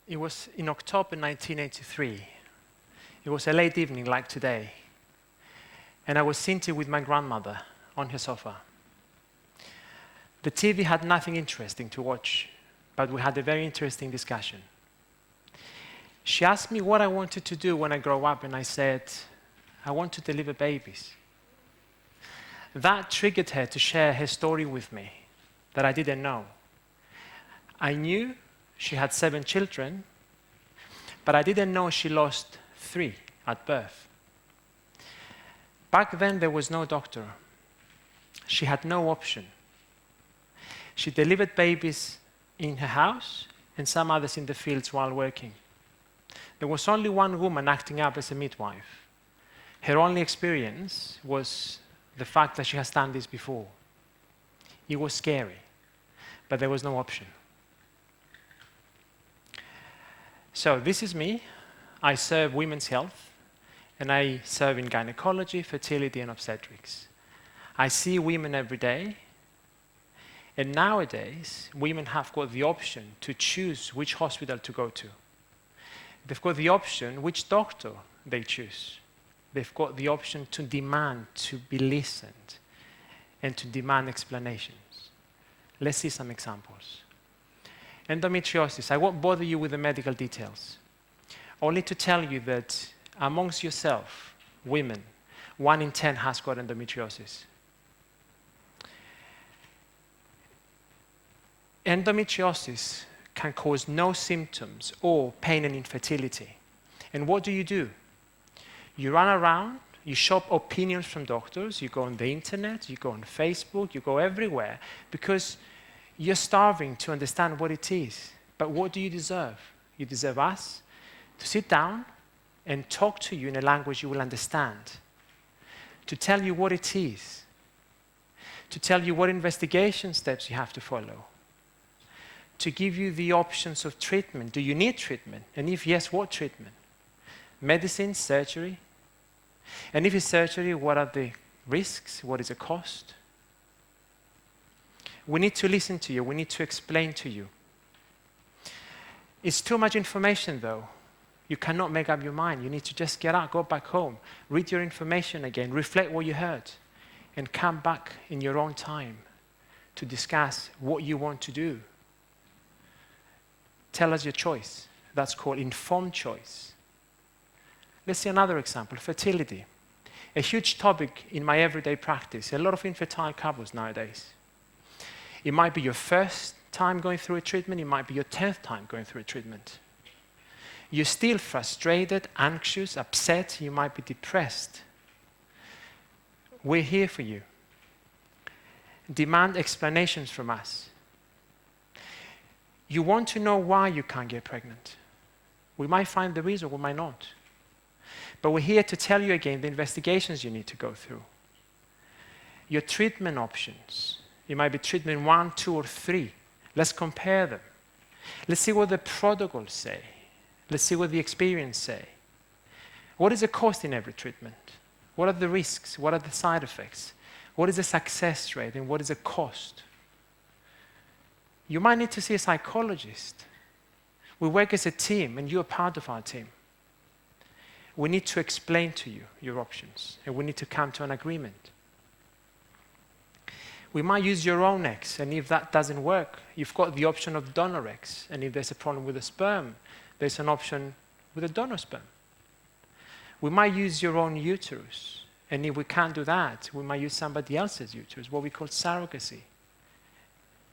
It was in October 1983. It was a late evening like today. And I was sitting with my grandmother on her sofa. The TV had nothing interesting to watch, but we had a very interesting discussion. She asked me what I wanted to do when I grow up, and I said, I want to deliver babies. That triggered her to share her story with me that I didn't know. I knew she had 7 children, but I didn't know she lost 3 at birth. Back then, there was no doctor. She had no option. She delivered babies in her house and some others in the fields while working. There was only one woman acting up as a midwife. Her only experience was the fact that she has done this before. It was scary, but there was no option. So this is me. I serve women's health, and I serve in gynecology, fertility, and obstetrics. I see women every day, and nowadays, women have got the option to choose which hospital to go to. They've got the option which doctor they choose. They've got the option to demand to be listened and to demand explanations. Let's see some examples. Endometriosis. I won't bother you with the medical details. Only to tell you that amongst yourself, women, 1 in 10 has got endometriosis. Endometriosis can cause no symptoms or pain and infertility. And what do? You run around, you shop opinions from doctors, you go on the internet, you go on Facebook, you go everywhere, because you're starving to understand what it is. But what do you deserve? You deserve us to sit down and talk to you in a language you will understand, to tell you what it is, to tell you what investigation steps you have to follow, to give you the options of treatment. Do you need treatment? And if yes, what treatment? Medicine, surgery? And if it's surgery, what are the risks? What is the cost? We need to listen to you. We need to explain to you. It's too much information, though. You cannot make up your mind. You need to just get out, go back home, read your information again, reflect what you heard, and come back in your own time to discuss what you want to do. Tell us your choice. That's called informed choice. Let's see another example, fertility. A huge topic in my everyday practice. A lot of infertile couples nowadays. It might be your first time going through a treatment. It might be your 10th time going through a treatment. You're still frustrated, anxious, upset. You might be depressed. We're here for you. Demand explanations from us. You want to know why you can't get pregnant. We might find the reason, we might not. But we're here to tell you again the investigations you need to go through. Your treatment options. It might be treatment 1, 2, or 3. Let's compare them. Let's see what the protocols say. Let's see what the experience say. What is the cost in every treatment? What are the risks? What are the side effects? What is the success rate and what is the cost? You might need to see a psychologist. We work as a team and you're part of our team. We need to explain to you your options and we need to come to an agreement. We might use your own eggs, and if that doesn't work, you've got the option of donor eggs. And if there's a problem with the sperm, there's an option with a donor sperm. We might use your own uterus, and if we can't do that, we might use somebody else's uterus, what we call surrogacy.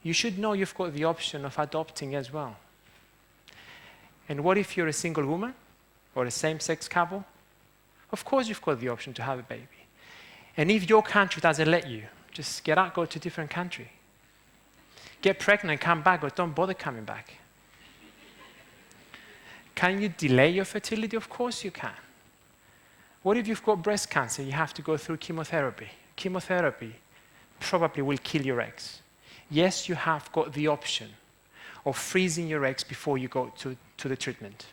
You should know you've got the option of adopting as well. And what if you're a single woman or a same-sex couple? Of course you've got the option to have a baby. And if your country doesn't let you, just get out, go to a different country. Get pregnant, come back, or don't bother coming back. Can you delay your fertility? Of course you can. What if you've got breast cancer? You have to go through chemotherapy. Chemotherapy probably will kill your eggs. Yes, you have got the option of freezing your eggs before you go to the treatment.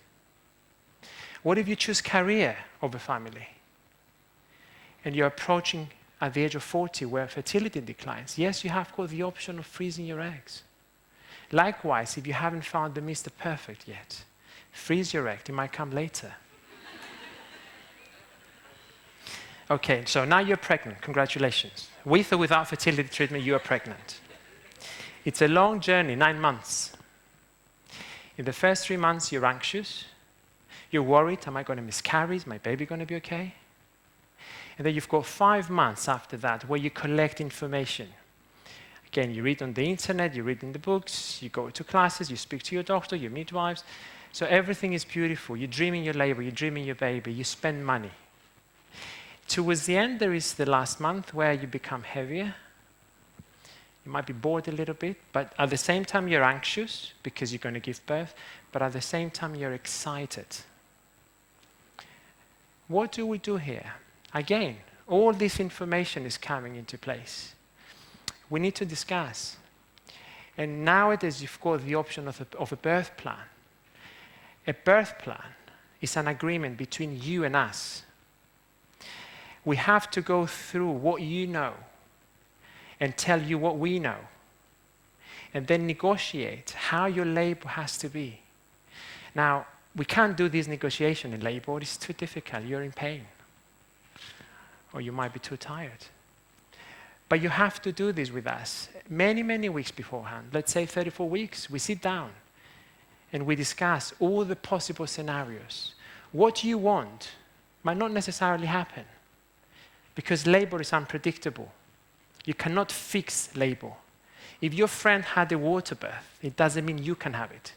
What if you choose career over family? And you're approaching at the age of 40 where fertility declines. Yes, you have got the option of freezing your eggs. Likewise, if you haven't found the Mr. Perfect yet, Freeze your egg, it might come later. Okay, so now you're pregnant, congratulations. With or without fertility treatment, you are pregnant. It's a long journey, 9 months. In the first 3 months, you're anxious. You're worried, am I going to miscarry? Is my baby going to be okay? And then you've got 5 months after that where you collect information. Again, you read on the internet, you read in the books, you go to classes, you speak to your doctor, your midwives. So everything is beautiful. You're dreaming your labor, you're dreaming your baby, you spend money. Towards the end, there is the last month where you become heavier. You might be bored a little bit, but at the same time, you're anxious because you're going to give birth, but at the same time, you're excited. What do we do here? Again, all this information is coming into place. We need to discuss. And nowadays, you've got the option of a birth plan. A birth plan is an agreement between you and us. We have to go through what you know and tell you what we know, and then negotiate how your labor has to be. Now, we can't do this negotiation in labor. It's too difficult. You're in pain. Or you might be too tired. But you have to do this with us many, many weeks beforehand. Let's say 34 weeks. We sit down and we discuss all the possible scenarios. What you want might not necessarily happen because labor is unpredictable. You cannot fix labor. If your friend had a water birth, it doesn't mean you can have it.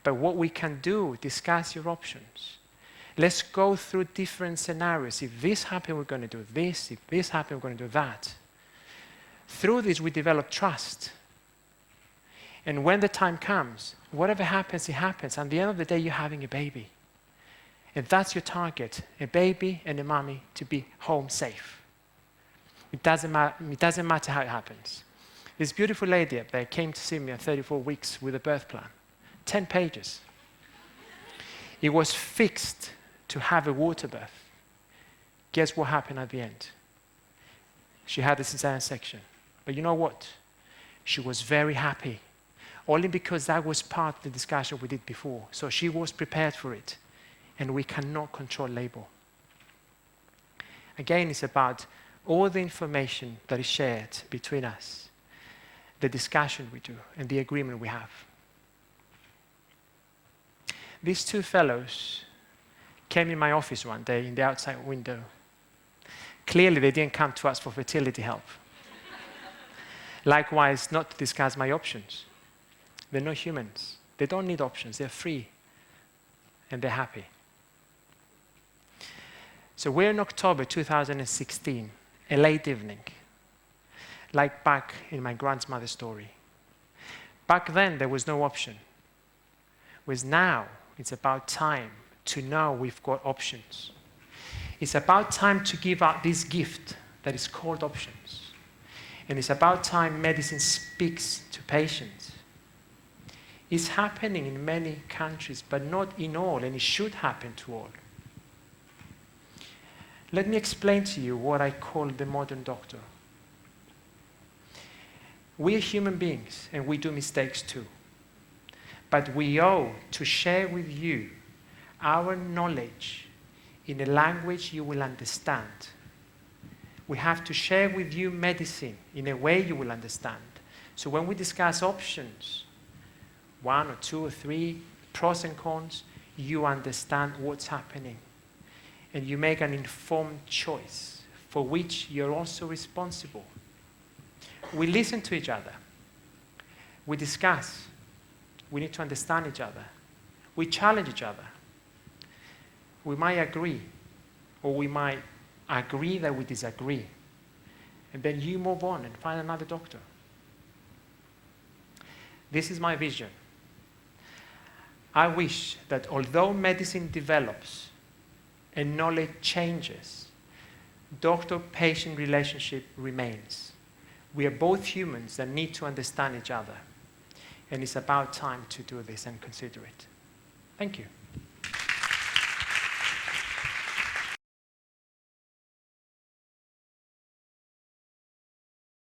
But what we can do, discuss your options. Let's go through different scenarios. If this happens, we're going to do this. If this happens, we're going to do that. Through this, we develop trust. And when the time comes, whatever happens, it happens. At the end of the day, you're having a baby. And that's your target, a baby and a mommy to be home safe. It doesn't matter how it happens. This beautiful lady up there came to see me at 34 weeks with a birth plan. 10 pages. It was fixed to have a water birth. Guess what happened at the end? She had a cesarean section. But you know what? She was very happy. Only because that was part of the discussion we did before. So she was prepared for it. And we cannot control labor. Again, it's about all the information that is shared between us, the discussion we do, and the agreement we have. These two fellows came in my office one day in the outside window. Clearly, they didn't come to us for fertility help. Likewise, not to discuss my options. They're not humans. They don't need options. They're free. And they're happy. So we're in October 2016, a late evening, like back in my grandmother's story. Back then, there was no option. Whereas now, it's about time to know we've got options. It's about time to give out this gift that is called options. And it's about time medicine speaks to patients. It's happening in many countries, but not in all, and it should happen to all. Let me explain to you what I call the modern doctor. We are human beings, and we do mistakes too. But we owe to share with you our knowledge in a language you will understand. We have to share with you medicine in a way you will understand. So when we discuss options, 1 or 2 or 3, pros and cons, you understand what's happening. And you make an informed choice for which you're also responsible. We listen to each other. We discuss. We need to understand each other. We challenge each other. We might agree, or we might agree that we disagree. And then you move on and find another doctor. This is my vision. I wish that although medicine develops and knowledge changes, doctor-patient relationship remains. We are both humans that need to understand each other. And it's about time to do this and consider it. Thank you.